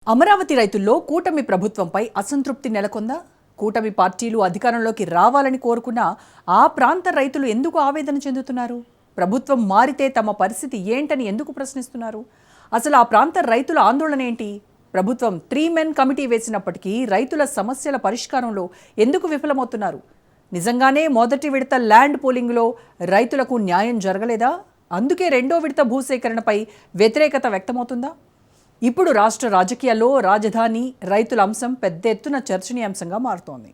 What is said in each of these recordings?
అమరావతి రైతుల్లో కూటమి ప్రభుత్వంపై అసంతృప్తి నెలకొందా? కూటమి పార్టీలు అధికారంలోకి రావాలని కోరుకున్నా ఆ ప్రాంత రైతులు ఎందుకు ఆవేదన చెందుతున్నారు? ప్రభుత్వం మారితే తమ పరిస్థితి ఏంటని ఎందుకు ప్రశ్నిస్తున్నారు? అసలు ఆ ప్రాంత రైతుల ఆందోళన ఏంటి? ప్రభుత్వం 3 మెన్ కమిటీ వేసినప్పటికీ రైతుల సమస్యల పరిష్కారంలో ఎందుకు విఫలమవుతున్నారు? నిజంగానే మొదటి విడత ల్యాండ్ పూలింగ్లో రైతులకు న్యాయం జరగలేదా? అందుకే రెండో విడత భూసేకరణపై వ్యతిరేకత వ్యక్తమవుతుందా? ఇప్పుడు రాష్ట్ర రాజకీయాల్లో రాజధాని రైతుల అంశం పెద్ద ఎత్తున చర్చనీయాంశంగా మారుతోంది.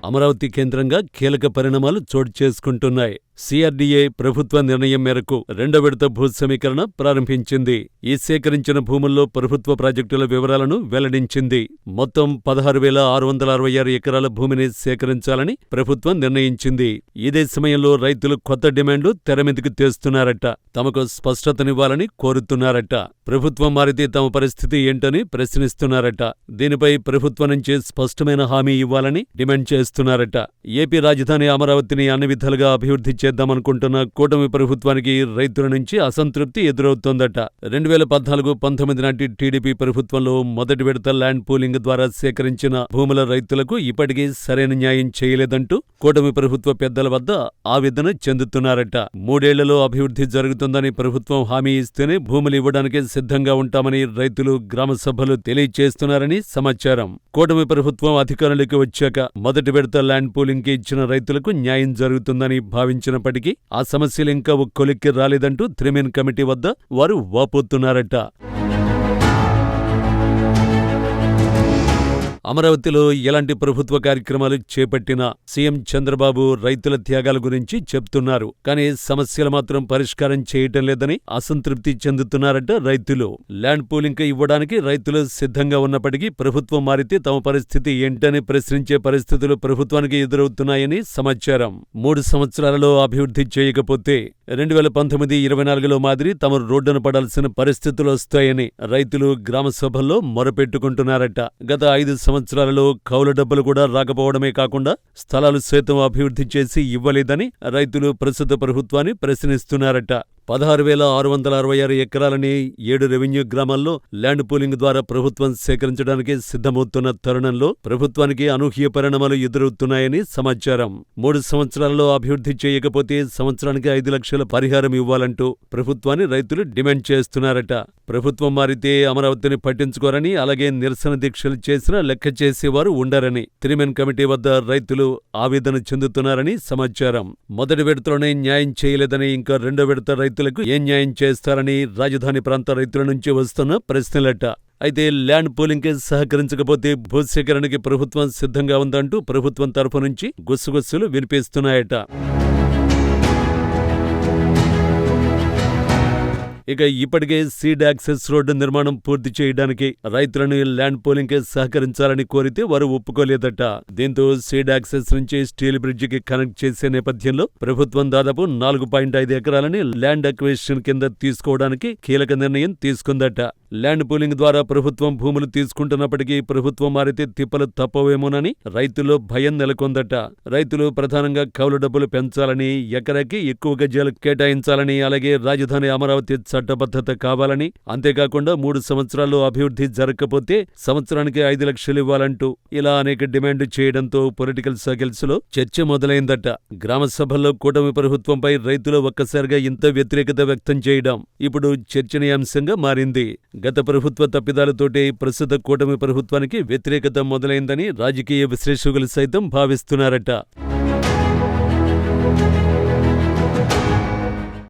అమరావతి కేంద్రంగా కీలక పరిణామాలు చోటు చేసుకుంటున్నాయి. సిఆర్డీఏ ప్రభుత్వ నిర్ణయం మేరకు రెండో విడత భూ సమీకరణ ప్రారంభించింది. ఈ సేకరించిన భూముల్లో ప్రభుత్వ ప్రాజెక్టుల వివరాలను వెల్లడించింది. మొత్తం 16,666 ఎకరాల భూమిని సేకరించాలని ప్రభుత్వం నిర్ణయించింది. ఇదే సమయంలో రైతులు కొత్త డిమాండ్లు తెరమీదకు తెస్తున్నారట. తమకు స్పష్టతనివ్వాలని కోరుతున్నారట. ప్రభుత్వం మారితే తమ పరిస్థితి ఏంటని ప్రశ్నిస్తున్నారట. దీనిపై ప్రభుత్వం నుంచి స్పష్టమైన హామీ ఇవ్వాలని డిమాండ్ చేస్తున్నారట. ఏపీ రాజధాని అమరావతిని అన్ని విధాలుగా అభివృద్ధి చేద్దామనుకుంటున్న కూటమి ప్రభుత్వానికి రైతుల నుంచి అసంతృప్తి ఎదురవుతోందట. 2014-19 నాటి టీడీపీ ప్రభుత్వంలో మొదటి విడత ల్యాండ్ పూలింగ్ ద్వారా సేకరించిన భూముల రైతులకు ఇప్పటికీ సరైన న్యాయం చేయలేదంటూ కూటమి ప్రభుత్వ పెద్దల వద్ద ఆవేదన చెందుతున్నారట. 3 ఏళ్లలో అభివృద్ధి జరుగుతుందని ప్రభుత్వం హామీ ఇస్తేనే భూములు ఇవ్వడానికి సిద్ధంగా ఉంటామని రైతులు గ్రామ సభలు తెలియచేస్తున్నారని సమాచారం. కూటమి ప్రభుత్వం అధికారంలోకి వచ్చాక మొదటి విడత ల్యాండ్ పూలింగ్ కి ఇచ్చిన రైతులకు న్యాయం జరుగుతుందని భావించినప్పటికీ ఆ సమస్యలు ఇంకా కొలిక్కి రాలేదంటూ 3 మెన్ కమిటీ వద్ద వారు వాపోతున్నారట. అమరావతిలో ఎలాంటి ప్రభుత్వ కార్యక్రమాలు చేపట్టినా సీఎం చంద్రబాబు రైతుల త్యాగాల గురించి చెప్తున్నారు. కానీ సమస్యలు మాత్రం పరిష్కారం చేయటం లేదని అసంతృప్తి చెందుతున్నారట రైతులు. ల్యాండ్ పూలింగ్ ఇవ్వడానికి రైతులు సిద్ధంగా ఉన్నప్పటికీ ప్రభుత్వం మారితే తమ పరిస్థితి ఏంటని ప్రశ్నించే పరిస్థితులు ప్రభుత్వానికి ఎదురవుతున్నాయని సమాచారం. 3 సంవత్సరాలలో అభివృద్ధి చేయకపోతే 2019-24లో మాదిరి తమ రోడ్డున పడాల్సిన పరిస్థితులు వస్తాయని రైతులు గ్రామ సభల్లో మొరపెట్టుకుంటున్నారట. గత 5 సంవత్సరాలలో కౌలు డబ్బులు కూడా రాకపోవడమే కాకుండా స్థలాలు సైతం అభివృద్ధి చేసి ఇవ్వలేదని రైతులు ప్రస్తుత ప్రభుత్వాన్ని ప్రశ్నిస్తున్నారట. 16,666 ఎకరాలని 7 రెవెన్యూ గ్రామాల్లో ల్యాండ్ పూలింగ్ ద్వారా ప్రభుత్వం సేకరించడానికి సిద్ధమవుతున్న తరుణంలో ప్రభుత్వానికి అనూహ్య పరిణామాలు ఎదురవుతున్నాయని సమాచారం. 3 సంవత్సరాల్లో అభివృద్ధి చేయకపోతే సంవత్సరానికి 5 లక్షల పరిహారం ఇవ్వాలంటూ ప్రభుత్వాన్ని రైతులు డిమాండ్ చేస్తున్నారట. ప్రభుత్వం మారితే అమరావతిని పట్టించుకోరని, అలాగే నిరసన దీక్షలు చేసినా లెక్క చేసేవారు ఉండరని 3 మెన్ కమిటీ వద్ద రైతులు ఆవేదన చెందుతున్నారని సమాచారం. మొదటి విడతలోనే న్యాయం చేయలేదని ఇంకా రెండో విడత రైతులకు ఏం న్యాయం చేస్తారని రాజధాని ప్రాంత రైతుల నుంచి వస్తున్న ప్రశ్నలట. అయితే ల్యాండ్ పూలింగ్కి సహకరించకపోతే భూసేకరణకి ప్రభుత్వం సిద్ధంగా ఉందంటూ ప్రభుత్వం తరఫు నుంచి గుసగుసలు వినిపిస్తున్నాయట. ఇక ఇప్పటికే సీడ్ యాక్సెస్ రోడ్డు నిర్మాణం పూర్తి చేయడానికి రైతులను ల్యాండ్ పూలింగ్ కి సహకరించాలని కోరితే వారు ఒప్పుకోలేదట. దీంతో సీడ్ యాక్సెస్ నుంచి స్టీల్ బ్రిడ్జికి కనెక్ట్ చేసే నేపథ్యంలో ప్రభుత్వం దాదాపు 4.5 ఎకరాలని ల్యాండ్ అక్విజిషన్ కింద తీసుకోవడానికి కీలక నిర్ణయం తీసుకుందట. ల్యాండ్ పూలింగ్ ద్వారా ప్రభుత్వం భూములు తీసుకుంటున్నప్పటికీ ప్రభుత్వం మారితే తిప్పలు తప్పవేమోనని రైతుల్లో భయం నెలకొందట. రైతులు ప్రధానంగా కౌలు డబ్బులు పెంచాలని, ఎకరాకి ఎక్కువ గజాలు కేటాయించాలని, అలాగే రాజధాని అమరావతి చట్టబద్ధత కావాలని, అంతేకాకుండా 3 సంవత్సరాల్లో అభివృద్ధి జరగకపోతే సంవత్సరానికి 5 లక్షలు ఇవ్వాలంటూ ఇలా అనేక డిమాండ్ చేయడంతో పొలిటికల్ సర్కిల్స్ లో చర్చ మొదలైందట. గ్రామ సభల్లో కూటమి ప్రభుత్వంపై రైతులు ఒక్కసారిగా ఇంత వ్యతిరేకత వ్యక్తం చేయడం ఇప్పుడు చర్చనీయాంశంగా మారింది. గత ప్రభుత్వ తప్పిదాలతోటే ప్రస్తుత కూటమి ప్రభుత్వానికి వ్యతిరేకత మొదలైందని రాజకీయ విశ్లేషకులు సైతం భావిస్తున్నారట.